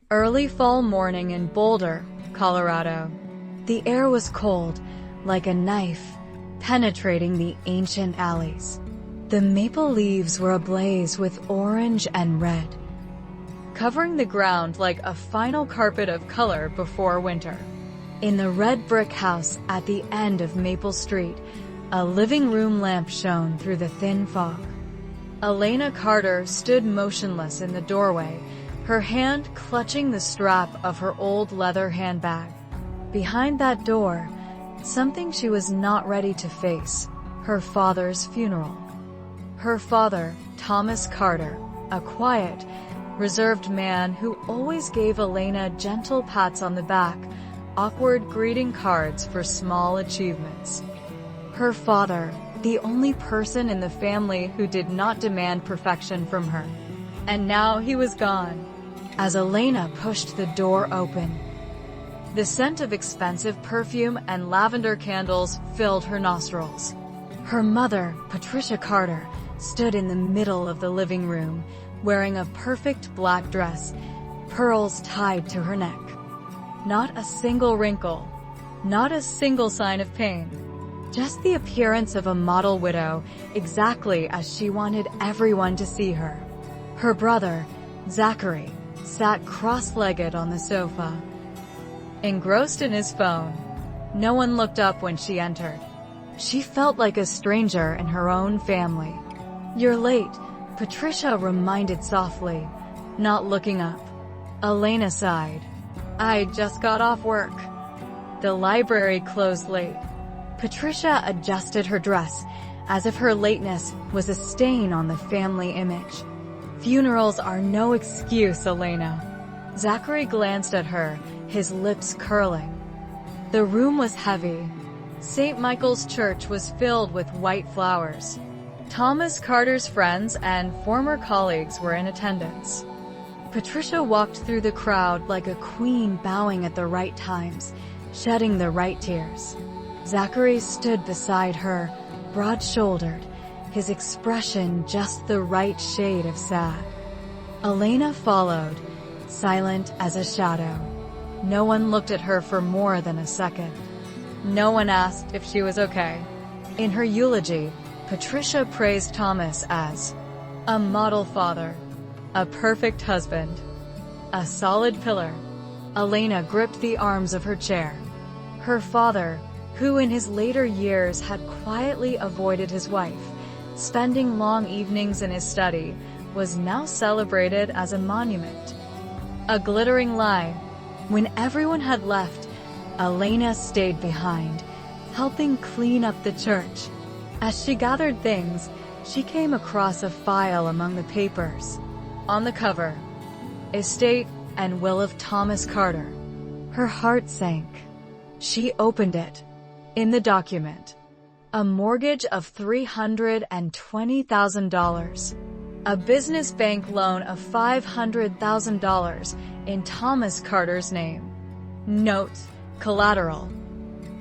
Early fall morning in Boulder, Colorado. The air was cold, like a knife, penetrating the ancient alleys. The maple leaves were ablaze with orange and red, covering the ground like a final carpet of color before winter. In the red brick house at the end of Maple Street, a living room lamp shone through the thin fog. Elena Carter stood motionless in the doorway, her hand clutching the strap of her old leather handbag. Behind that door, something she was not ready to face: her father's funeral. Her father, Thomas Carter, a quiet, reserved man who always gave Elena gentle pats on the back, awkward greeting cards for small achievements. Her father, the only person in the family who did not demand perfection from her. And now he was gone. As Elena pushed the door open, the scent of expensive perfume and lavender candles filled her nostrils. Her mother, Patricia Carter, stood in the middle of the living room, wearing a perfect black dress, pearls tied to her neck. Not a single wrinkle, not a single sign of pain. Just the appearance of a model widow, exactly as she wanted everyone to see her. Her brother, Zachary, sat cross-legged on the sofa, engrossed in his phone. No one looked up when she entered. She felt like a stranger in her own family. "You're late," Patricia reminded softly, not looking up. Elena sighed. "I just got off work. The library closed late." Patricia adjusted her dress, as if her lateness was a stain on the family image. "Funerals are no excuse, Elena." Zachary glanced at her, his lips curling. The room was heavy. St. Michael's Church was filled with white flowers. Thomas Carter's friends and former colleagues were in attendance. Patricia walked through the crowd like a queen, bowing at the right times, shedding the right tears. Zachary stood beside her, broad-shouldered, his expression just the right shade of sad. Elena followed, silent as a shadow. No one looked at her for more than a second. No one asked if she was okay. In her eulogy, Patricia praised Thomas as a model father, a perfect husband, a solid pillar. Elena gripped the arms of her chair. Her father, who in his later years had quietly avoided his wife, spending long evenings in his study, was now celebrated as a monument. A glittering lie. When everyone had left, Elena stayed behind, helping clean up the church. As she gathered things, she came across a file among the papers. On the cover, "Estate and Will of Thomas Carter." Her heart sank. She opened it. In the document, a mortgage of $320,000, a business bank loan of $500,000 in Thomas Carter's name. Note: collateral: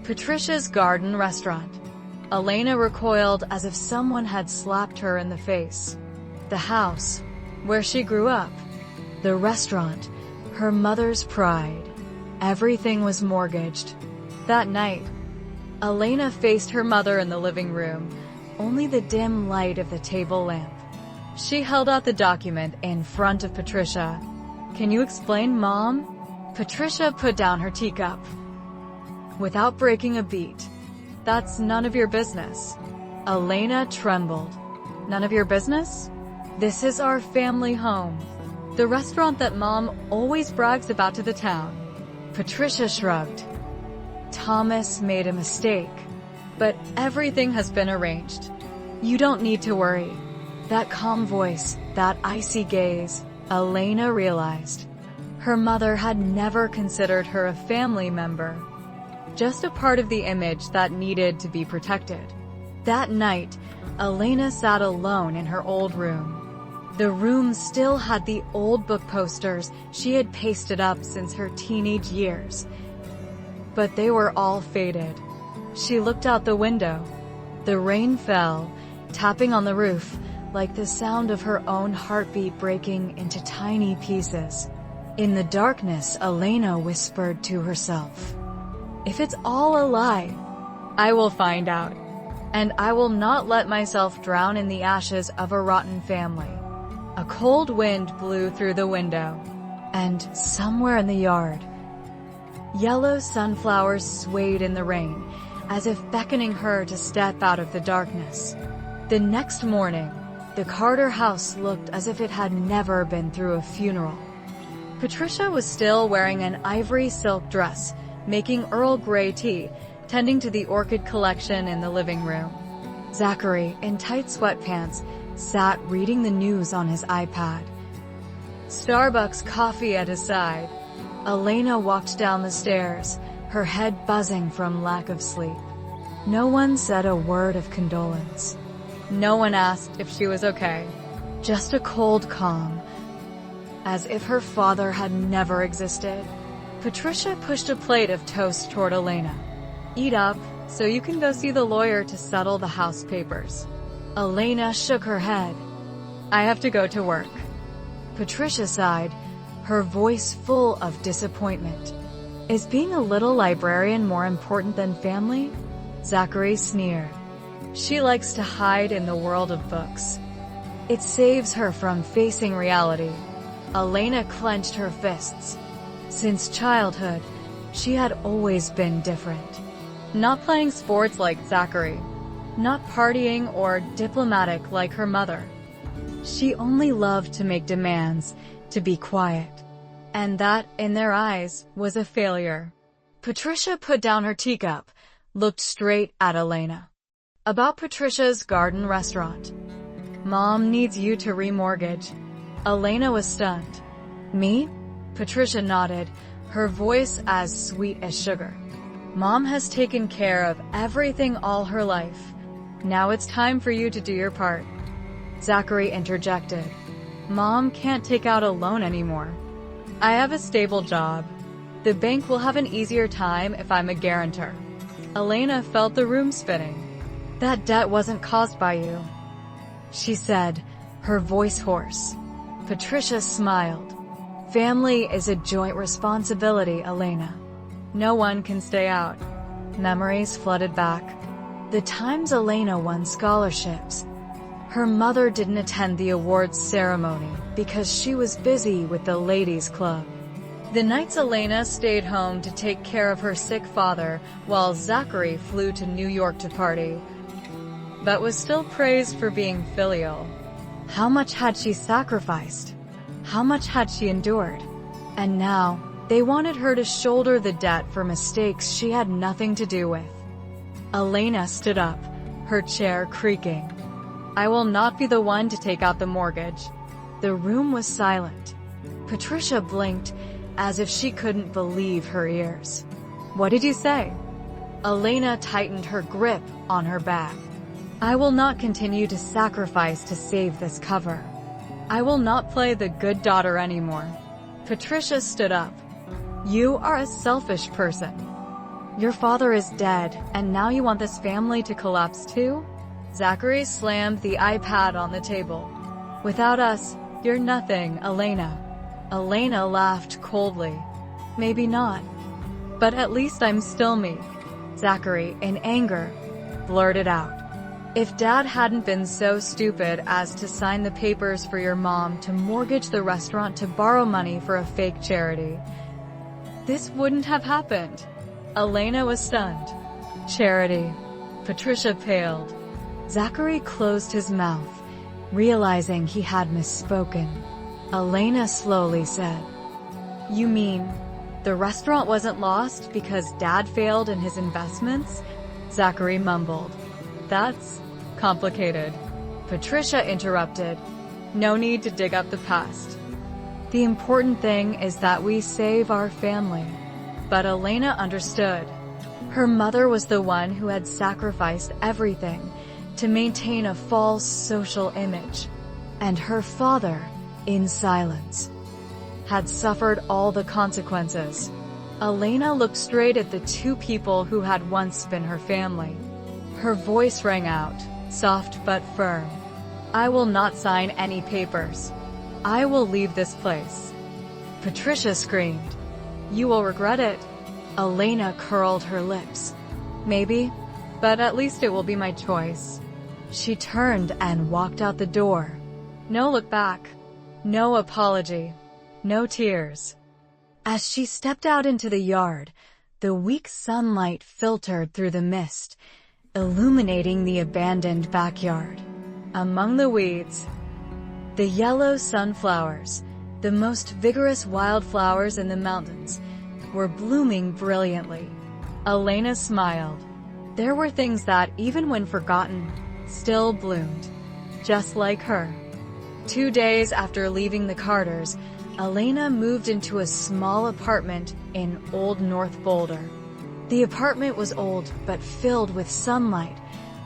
Patricia's Garden Restaurant. Elena recoiled as if someone had slapped her in the face. The house, where she grew up. The restaurant, her mother's pride. Everything was mortgaged. That night, Elena faced her mother in the living room, only the dim light of the table lamp. She held out the document in front of Patricia. "Can you explain, Mom?" Patricia put down her teacup. Without breaking a beat. "That's none of your business." Elena trembled. "None of your business? This is our family home. The restaurant that Mom always brags about to the town." Patricia shrugged. "Thomas made a mistake, but everything has been arranged. You don't need to worry." That calm voice, that icy gaze, Elena realized. Her mother had never considered her a family member, just a part of the image that needed to be protected. That night, Elena sat alone in her old room. The room still had the old book posters she had pasted up since her teenage years, but they were all faded. She looked out the window. The rain fell, tapping on the roof, like the sound of her own heartbeat breaking into tiny pieces. In the darkness, Elena whispered to herself, "If it's all a lie, I will find out, and I will not let myself drown in the ashes of a rotten family." A cold wind blew through the window, and somewhere in the yard, yellow sunflowers swayed in the rain, as if beckoning her to step out of the darkness. The next morning, the Carter house looked as if it had never been through a funeral. Patricia was still wearing an ivory silk dress, making Earl Grey tea, tending to the orchid collection in the living room. Zachary, in tight sweatpants, sat reading the news on his iPad. Starbucks coffee at his side. Elena walked down the stairs, her head buzzing from lack of sleep. No one said a word of condolence. No one asked if she was okay. Just a cold calm, as if her father had never existed. Patricia pushed a plate of toast toward Elena. "Eat up, so you can go see the lawyer to settle the house papers." Elena shook her head. "I have to go to work." Patricia sighed, her voice full of disappointment. "Is being a little librarian more important than family?" Zachary sneered. "She likes to hide in the world of books. It saves her from facing reality." Elena clenched her fists. Since childhood, she had always been different. Not playing sports like Zachary. Not partying or diplomatic like her mother. She only loved to make demands, to be quiet. And that, in their eyes, was a failure. Patricia put down her teacup, looked straight at Elena. "About Patricia's garden restaurant. Mom needs you to remortgage." Elena was stunned. "Me?" Patricia nodded, her voice as sweet as sugar. "Mom has taken care of everything all her life. Now it's time for you to do your part." Zachary interjected. "Mom can't take out a loan anymore. I have a stable job. The bank will have an easier time if I'm a guarantor." Elena felt the room spinning. "That debt wasn't caused by you," she said, her voice hoarse. Patricia smiled. "Family is a joint responsibility, Elena. No one can stay out." Memories flooded back. The times Elena won scholarships. Her mother didn't attend the awards ceremony because she was busy with the ladies' club. The nights Elena stayed home to take care of her sick father while Zachary flew to New York to party, but was still praised for being filial. How much had she sacrificed? How much had she endured? And now, they wanted her to shoulder the debt for mistakes she had nothing to do with. Elena stood up, her chair creaking. "I will not be the one to take out the mortgage." The room was silent. Patricia blinked, as if she couldn't believe her ears. "What did you say?" Elena tightened her grip on her bag. "I will not continue to sacrifice to save this cover. I will not play the good daughter anymore." Patricia stood up. "You are a selfish person. Your father is dead, and now you want this family to collapse too?" Zachary slammed the iPad on the table. "Without us, you're nothing, Elena." Elena laughed coldly. "Maybe not. But at least I'm still me." Zachary, in anger, blurted out. "If Dad hadn't been so stupid as to sign the papers for your mom to mortgage the restaurant to borrow money for a fake charity, this wouldn't have happened." Elena was stunned. "Charity." Patricia paled. Zachary closed his mouth, realizing he had misspoken. Elena slowly said, "You mean, the restaurant wasn't lost because Dad failed in his investments?" Zachary mumbled. "That's complicated." Patricia interrupted. "No need to dig up the past. The important thing is that we save our family." But Elena understood. Her mother was the one who had sacrificed everything to maintain a false social image, and her father, in silence, had suffered all the consequences. Elena looked straight at the two people who had once been her family. Her voice rang out, soft but firm. "I will not sign any papers. I will leave this place." Patricia screamed. "You will regret it." Elena curled her lips. "Maybe, but at least it will be my choice." She turned and walked out the door. No look back. No apology. No tears. As she stepped out into the yard, the weak sunlight filtered through the mist, illuminating the abandoned backyard. Among the weeds, the yellow sunflowers, the most vigorous wildflowers in the mountains, were blooming brilliantly. Elena smiled. There were things that, even when forgotten, still bloomed, just like her. 2 days after leaving the Carters, Elena moved into a small apartment in Old North Boulder. The apartment was old but filled with sunlight,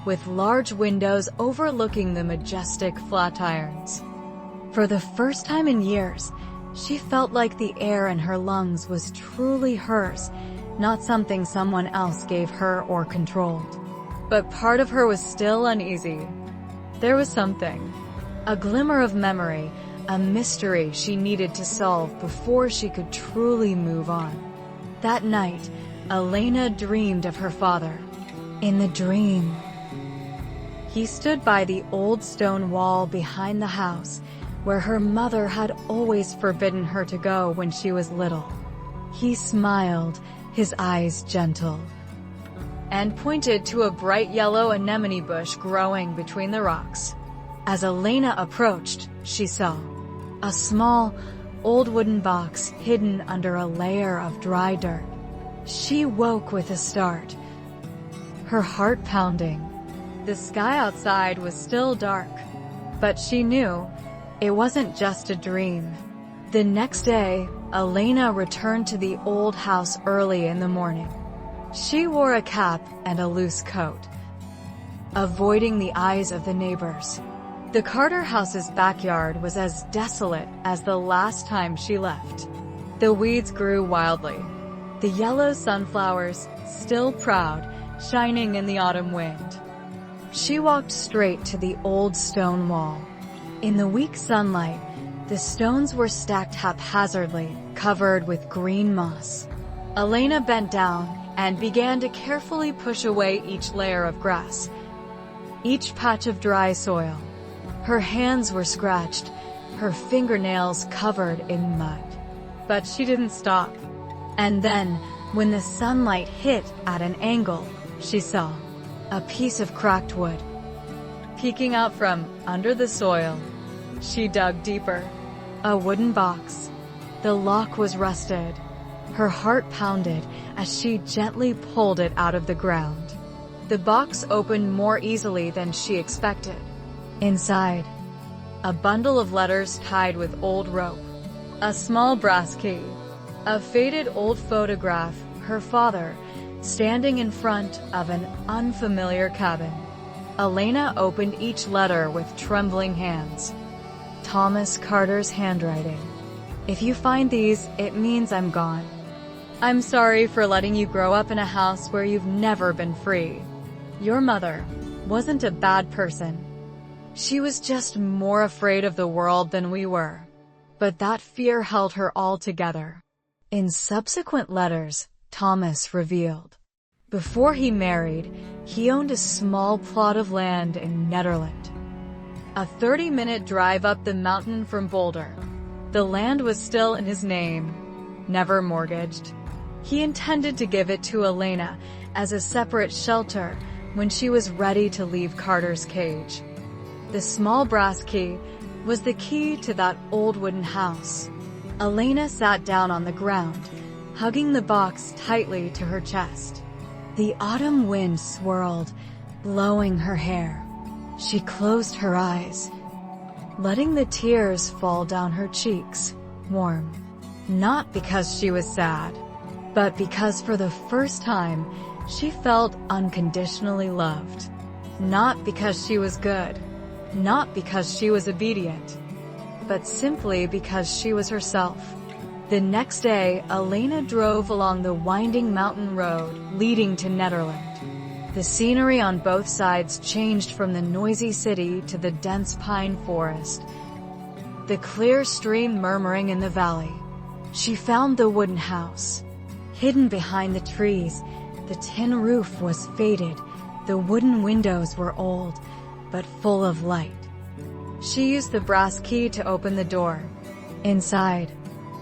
with large windows overlooking the majestic Flatirons. For the first time in years, she felt like the air in her lungs was truly hers, not something someone else gave her or controlled. But part of her was still uneasy. There was something, a glimmer of memory, a mystery she needed to solve before she could truly move on. That night, Elena dreamed of her father. In the dream, he stood by the old stone wall behind the house, where her mother had always forbidden her to go when she was little. He smiled, his eyes gentle, and pointed to a bright yellow anemone bush growing between the rocks. As Elena approached, she saw a small, old wooden box hidden under a layer of dry dirt. She woke with a start, her heart pounding. The sky outside was still dark, but she knew it wasn't just a dream. The next day, Elena returned to the old house early in the morning. She wore a cap and a loose coat, avoiding the eyes of the neighbors. The Carter house's backyard was as desolate as the last time she left. The weeds grew wildly, the yellow sunflowers, still proud, shining in the autumn wind. She walked straight to the old stone wall. In the weak sunlight, the stones were stacked haphazardly, covered with green moss. Elena bent down and began to carefully push away each layer of grass, each patch of dry soil. Her hands were scratched, her fingernails covered in mud. But she didn't stop. And then, when the sunlight hit at an angle, she saw a piece of cracked wood peeking out from under the soil. She dug deeper. A wooden box. The lock was rusted. Her heart pounded as she gently pulled it out of the ground. The box opened more easily than she expected. Inside, a bundle of letters tied with old rope, a small brass key, a faded old photograph, her father, standing in front of an unfamiliar cabin. Elena opened each letter with trembling hands. Thomas Carter's handwriting. "If you find these, it means I'm gone. I'm sorry for letting you grow up in a house where you've never been free. Your mother wasn't a bad person. She was just more afraid of the world than we were. But that fear held her all together." In subsequent letters, Thomas revealed, before he married, he owned a small plot of land in Nederland, a 30-minute drive up the mountain from Boulder. The land was still in his name, never mortgaged. He intended to give it to Elena as a separate shelter when she was ready to leave Carter's cage. The small brass key was the key to that old wooden house. Elena sat down on the ground, hugging the box tightly to her chest. The autumn wind swirled, blowing her hair. She closed her eyes, letting the tears fall down her cheeks, warm. Not because she was sad, but because for the first time, she felt unconditionally loved. Not because she was good, not because she was obedient, but simply because she was herself. The next day, Elena drove along the winding mountain road leading to Nederland. The scenery on both sides changed from the noisy city to the dense pine forest, the clear stream murmuring in the valley. She found the wooden house. Hidden behind the trees, the tin roof was faded, the wooden windows were old, but full of light. She used the brass key to open the door. Inside,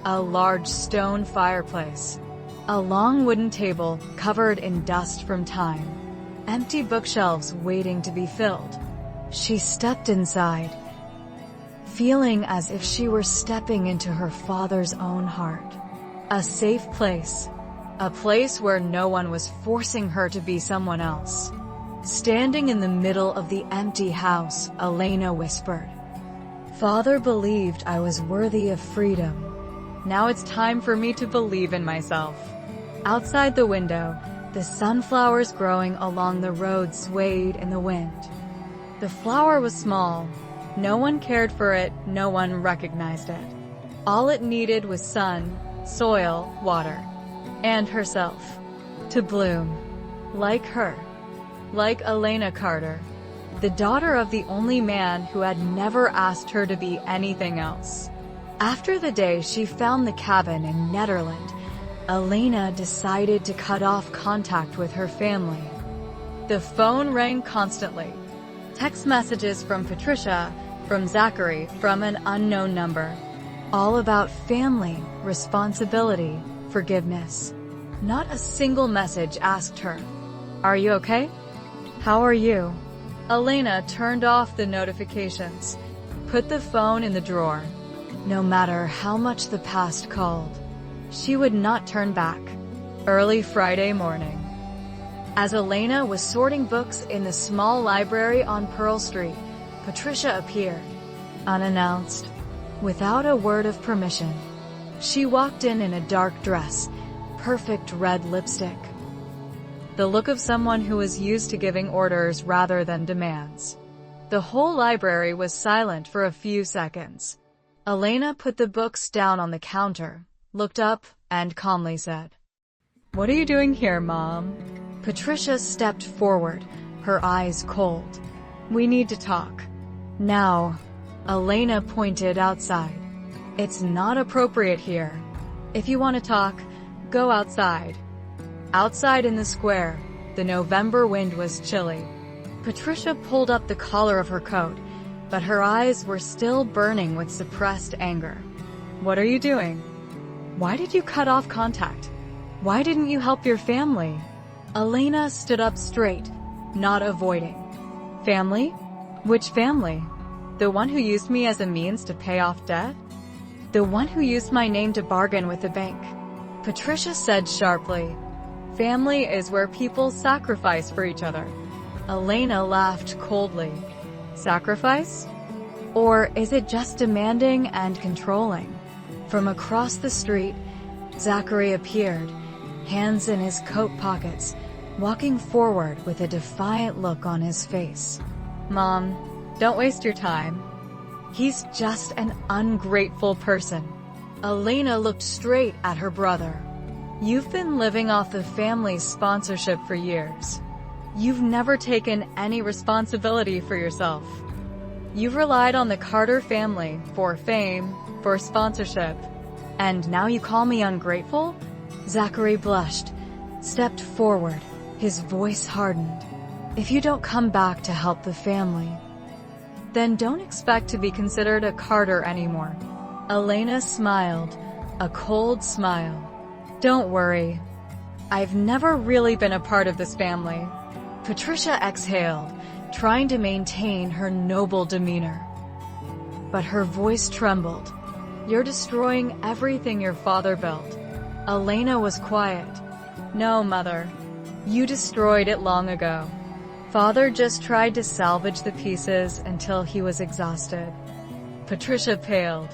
a large stone fireplace. A long wooden table covered in dust from time. Empty bookshelves waiting to be filled. She stepped inside, feeling as if she were stepping into her father's own heart. A safe place. A place where no one was forcing her to be someone else. Standing in the middle of the empty house, Elena whispered, "Father believed I was worthy of freedom. Now it's time for me to believe in myself." Outside the window, the sunflowers growing along the road swayed in the wind. The flower was small. No one cared for it, no one recognized it. All it needed was sun, soil, water, and herself to bloom. Like her. Like Elena Carter, the daughter of the only man who had never asked her to be anything else. After the day she found the cabin in Netherlands, Elena decided to cut off contact with her family. The phone rang constantly. Text messages from Patricia, from Zachary, from an unknown number. All about family, responsibility, forgiveness. Not a single message asked her, "Are you okay? How are you?" Elena turned off the notifications, put the phone in the drawer. No matter how much the past called, she would not turn back. Early Friday morning. As Elena was sorting books in the small library on Pearl Street, Patricia appeared, unannounced, without a word of permission. She walked in a dark dress, perfect red lipstick. The look of someone who was used to giving orders rather than demands. The whole library was silent for a few seconds. Elena put the books down on the counter, looked up, and calmly said, "What are you doing here, Mom?" Patricia stepped forward, her eyes cold. "We need to talk. Now." Elena pointed outside. "It's not appropriate here. If you want to talk, go outside." Outside in the square, the November wind was chilly. Patricia pulled up the collar of her coat, but her eyes were still burning with suppressed anger. "What are you doing? Why did you cut off contact? Why didn't you help your family?" Elena stood up straight, not avoiding. "Family? Which family? The one who used me as a means to pay off debt? The one who used my name to bargain with the bank?" Patricia said sharply, "Family is where people sacrifice for each other." Elena laughed coldly. "Sacrifice? Or is it just demanding and controlling?" From across the street, Zachary appeared, hands in his coat pockets, walking forward with a defiant look on his face. "Mom, don't waste your time. He's just an ungrateful person." Elena looked straight at her brother. "You've been living off the family's sponsorship for years. You've never taken any responsibility for yourself. You've relied on the Carter family for fame, for sponsorship. And now you call me ungrateful?" Zachary blushed, stepped forward, his voice hardened. "If you don't come back to help the family, then don't expect to be considered a Carter anymore." Elena smiled, a cold smile. "Don't worry. I've never really been a part of this family." Patricia exhaled, trying to maintain her noble demeanor. But her voice trembled. "You're destroying everything your father built." Elena was quiet. "No, Mother. You destroyed it long ago. Father just tried to salvage the pieces until he was exhausted." Patricia paled.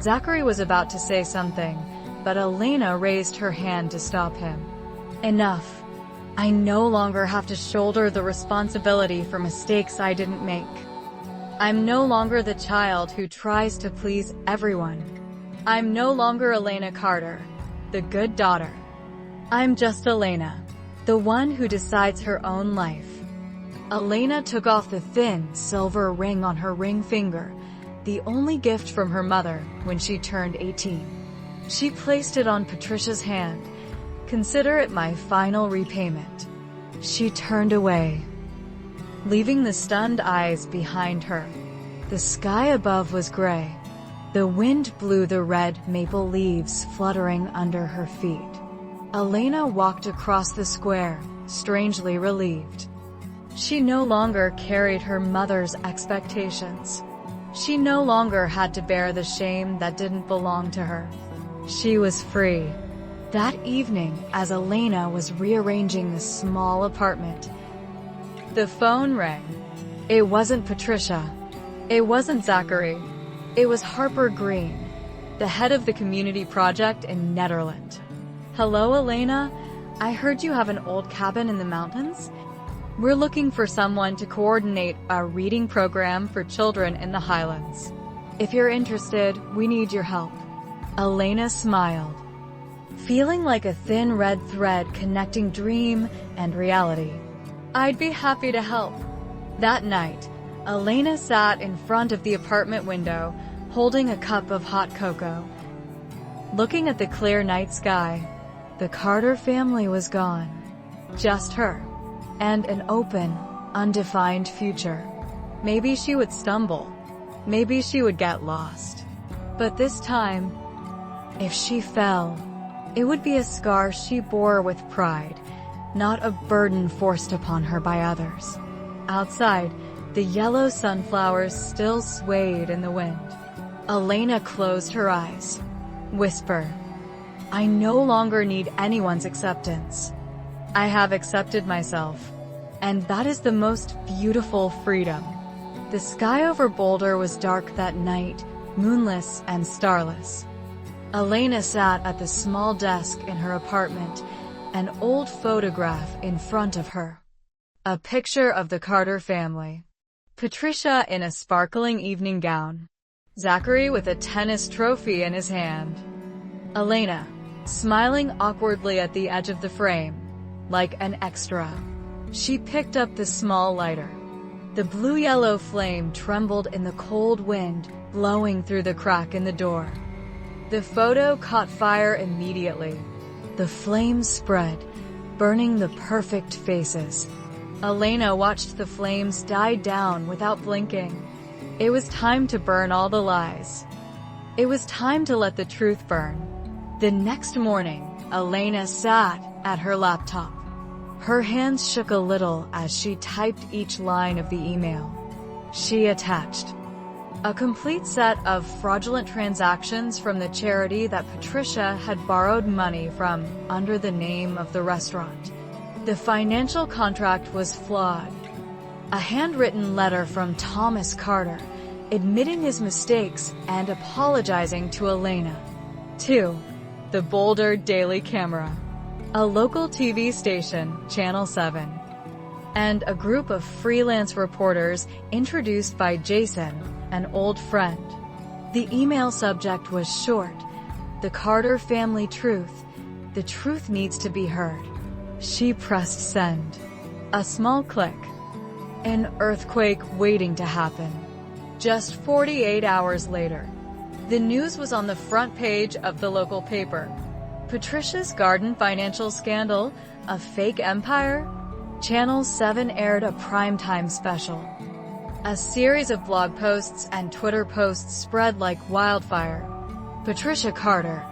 Zachary was about to say something, but Elena raised her hand to stop him. "Enough. I no longer have to shoulder the responsibility for mistakes I didn't make. I'm no longer the child who tries to please everyone. I'm no longer Elena Carter, the good daughter. I'm just Elena, the one who decides her own life." Elena took off the thin, silver ring on her ring finger, the only gift from her mother when she turned 18. She placed it on Patricia's hand. "Consider it my final repayment." She turned away, leaving the stunned eyes behind her. The sky above was gray. The wind blew the red maple leaves fluttering under her feet. Elena walked across the square, strangely relieved. She no longer carried her mother's expectations. She no longer had to bear the shame that didn't belong to her. She was free. That evening, as Elena was rearranging the small apartment, the phone rang. It wasn't Patricia. It wasn't Zachary. It was Harper Green, the head of the community project in Netherlands. "Hello, Elena. I heard you have an old cabin in the mountains. We're looking for someone to coordinate a reading program for children in the Highlands. If you're interested, we need your help." Elena smiled, feeling like a thin red thread connecting dream and reality. "I'd be happy to help." That night, Elena sat in front of the apartment window, holding a cup of hot cocoa. Looking at the clear night sky, the Carter family was gone. Just her. And an open, undefined future. Maybe she would stumble. Maybe she would get lost. But this time, if she fell, it would be a scar she bore with pride, not a burden forced upon her by others. Outside, the yellow sunflowers still swayed in the wind. Elena closed her eyes. Whisper, "I no longer need anyone's acceptance. I have accepted myself, and that is the most beautiful freedom." The sky over Boulder was dark that night, moonless and starless. Elena sat at the small desk in her apartment, an old photograph in front of her. A picture of the Carter family. Patricia in a sparkling evening gown. Zachary with a tennis trophy in his hand. Elena, smiling awkwardly at the edge of the frame, like an extra. She picked up the small lighter. The blue-yellow flame trembled in the cold wind, blowing through the crack in the door. The photo caught fire immediately. The flames spread, burning the perfect faces. Elena watched the flames die down without blinking. It was time to burn all the lies. It was time to let the truth burn. The next morning, Elena sat at her laptop. Her hands shook a little as she typed each line of the email. She attached a complete set of fraudulent transactions from the charity that Patricia had borrowed money from under the name of the restaurant. The financial contract was flawed. A handwritten letter from Thomas Carter, admitting his mistakes and apologizing to Elena. 2. The Boulder Daily Camera, a local TV station, Channel 7, and a group of freelance reporters introduced by Jason, an old friend. The email subject was short: "The Carter family truth. The truth needs to be heard." She pressed send. A small click. An earthquake waiting to happen. Just 48 hours later, the news was on the front page of the local paper. Patricia's garden financial scandal, a fake empire? Channel 7 aired a primetime special. A series of blog posts and Twitter posts spread like wildfire. Patricia Carter,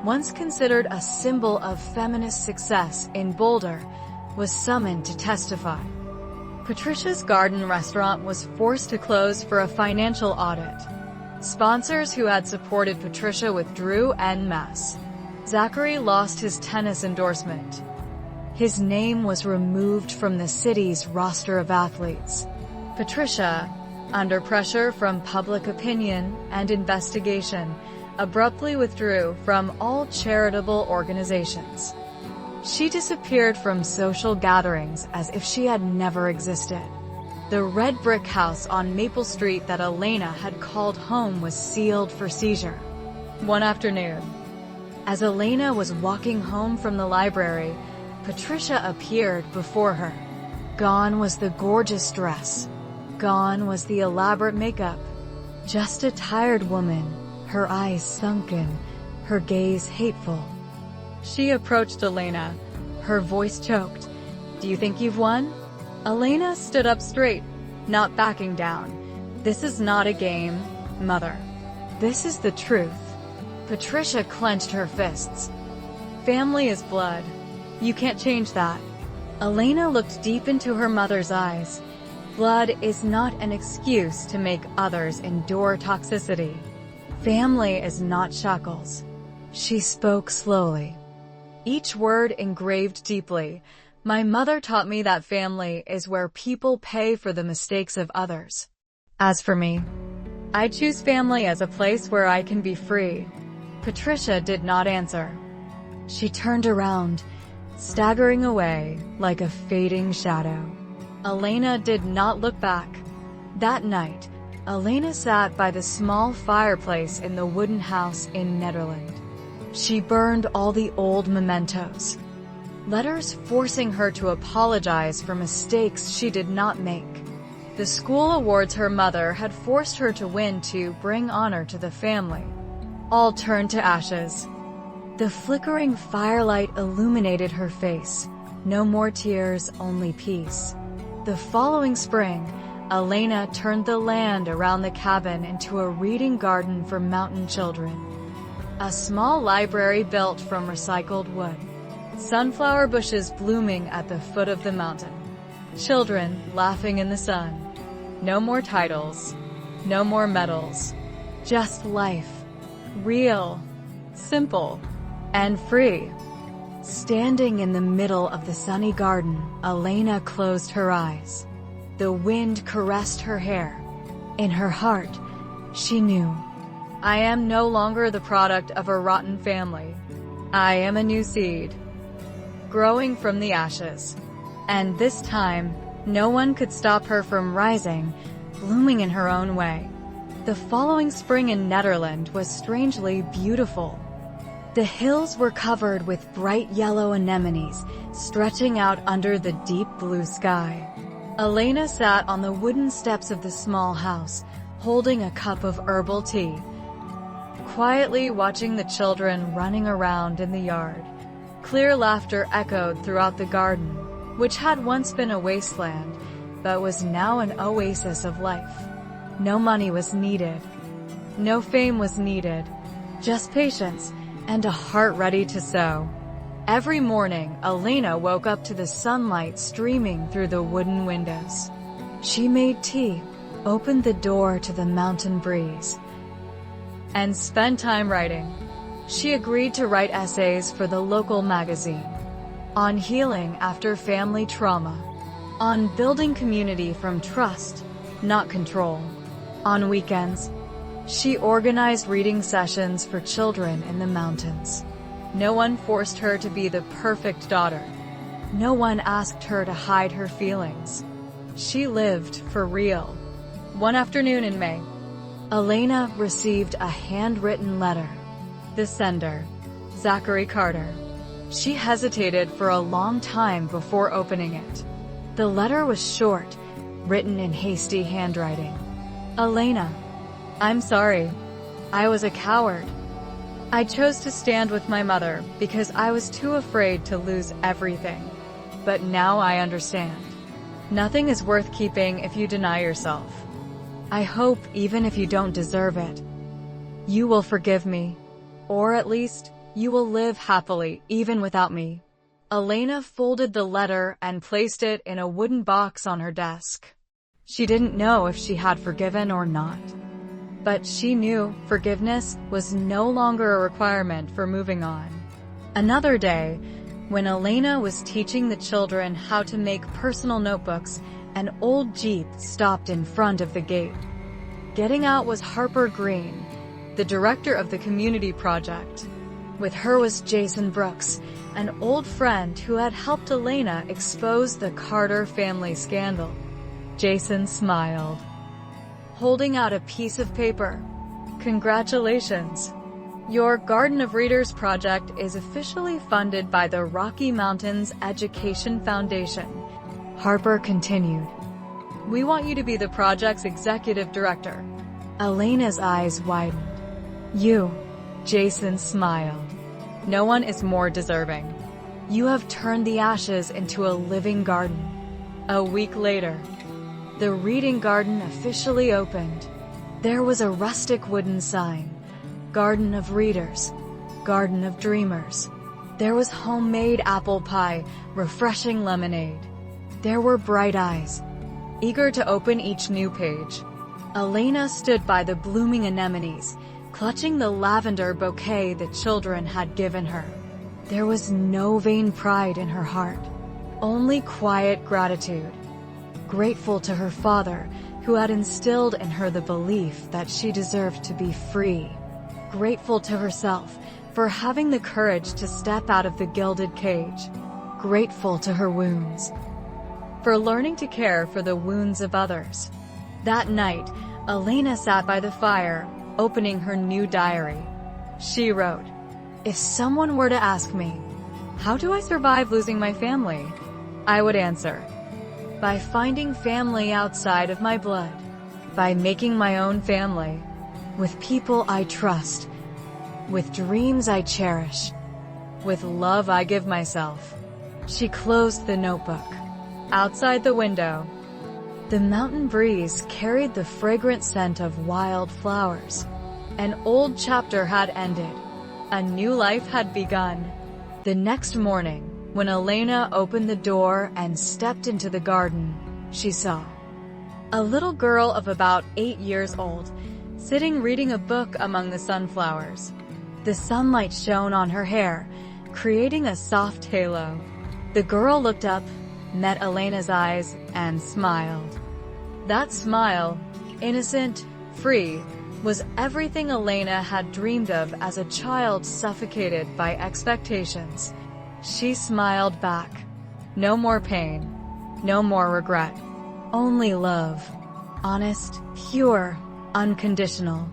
once considered a symbol of feminist success in Boulder, was summoned to testify. Patricia's garden restaurant was forced to close for a financial audit. Sponsors who had supported Patricia withdrew en masse. Zachary lost his tennis endorsement. His name was removed from the city's roster of athletes. Patricia, under pressure from public opinion and investigation, abruptly withdrew from all charitable organizations. She disappeared from social gatherings as if she had never existed. The red brick house on Maple Street that Elena had called home was sealed for seizure. One afternoon, as Elena was walking home from the library, Patricia appeared before her. Gone was the gorgeous dress. Gone was the elaborate makeup. Just a tired woman, her eyes sunken, her gaze hateful. She approached Elena, her voice choked. "Do you think you've won?" Elena stood up straight, not backing down. "This is not a game, Mother. This is the truth." Patricia clenched her fists. "Family is blood. You can't change that." Elena looked deep into her mother's eyes. Blood is not an excuse to make others endure toxicity. Family is not shackles. She spoke slowly, each word engraved deeply. "My mother taught me that family is where people pay for the mistakes of others. As for me, I choose family as a place where I can be free." Patricia did not answer. She turned around, staggering away like a fading shadow. Elena did not look back. That night, Elena sat by the small fireplace in the wooden house in Netherlands. She burned all the old mementos, letters forcing her to apologize for mistakes she did not make. The school awards her mother had forced her to win to bring honor to the family, all turned to ashes. The flickering firelight illuminated her face. No more tears, only peace. The following spring, Elena turned the land around the cabin into a reading garden for mountain children. A small library built from recycled wood. Sunflower bushes blooming at the foot of the mountain. Children laughing in the sun. No more titles. No more medals. Just life. Real. Simple. And free. Standing in the middle of the sunny garden, Elena closed her eyes. The wind caressed her hair. In her heart, she knew, "I am no longer the product of a rotten family. I am a new seed, growing from the ashes." And this time, no one could stop her from rising, blooming in her own way. The following spring in Netherlands was strangely beautiful. The hills were covered with bright yellow anemones, stretching out under the deep blue sky. Elena sat on the wooden steps of the small house, holding a cup of herbal tea, quietly watching the children running around in the yard. Clear laughter echoed throughout the garden, which had once been a wasteland, but was now an oasis of life. No money was needed. No fame was needed. Just patience and a heart ready to sow. Every morning, Elena woke up to the sunlight streaming through the wooden windows. She made tea, opened the door to the mountain breeze, and spent time writing. She agreed to write essays for the local magazine on healing after family trauma, on building community from trust, not control. On weekends, she organized reading sessions for children in the mountains. No one forced her to be the perfect daughter. No one asked her to hide her feelings. She lived for real. One afternoon in May, Elena received a handwritten letter. The sender, Zachary Carter. She hesitated for a long time before opening it. The letter was short, written in hasty handwriting. "Elena, I'm sorry. I was a coward. I chose to stand with my mother because I was too afraid to lose everything. But now I understand. Nothing is worth keeping if you deny yourself. I hope, even if you don't deserve it, you will forgive me. Or at least, you will live happily even without me." Elena folded the letter and placed it in a wooden box on her desk. She didn't know if she had forgiven or not. But she knew forgiveness was no longer a requirement for moving on. Another day, when Elena was teaching the children how to make personal notebooks, an old Jeep stopped in front of the gate. Getting out was Harper Green, the director of the community project. With her was Jason Brooks, an old friend who had helped Elena expose the Carter family scandal. Jason smiled, holding out a piece of paper. "Congratulations. Your Garden of Readers project is officially funded by the Rocky Mountains Education Foundation," Harper continued. "We want you to be the project's executive director." Elena's eyes widened. Jason smiled. No one is more deserving. You have turned the ashes into a living garden. A week later, the reading garden officially opened. There was a rustic wooden sign. Garden of Readers. Garden of Dreamers. There was homemade apple pie, refreshing lemonade. There were bright eyes, eager to open each new page. Elena stood by the blooming anemones, clutching the lavender bouquet the children had given her. There was no vain pride in her heart, only quiet gratitude. Grateful to her father, who had instilled in her the belief that she deserved to be free. Grateful to herself for having the courage to step out of the gilded cage. Grateful to her wounds, for learning to care for the wounds of others. That night, Elena sat by the fire, opening her new diary. She wrote, "If someone were to ask me, how do I survive losing my family? I would answer, by finding family outside of my blood, by making my own family, with people I trust, with dreams I cherish, with love I give myself." She closed the notebook. Outside the window, the mountain breeze carried the fragrant scent of wild flowers. An old chapter had ended. A new life had begun. The next morning, when Elena opened the door and stepped into the garden, she saw a little girl of about 8 years old, sitting reading a book among the sunflowers. The sunlight shone on her hair, creating a soft halo. The girl looked up, met Elena's eyes, and smiled. That smile, innocent, free, was everything Elena had dreamed of as a child suffocated by expectations. She smiled back. No more pain, no more regret. Only love. Honest, pure, unconditional.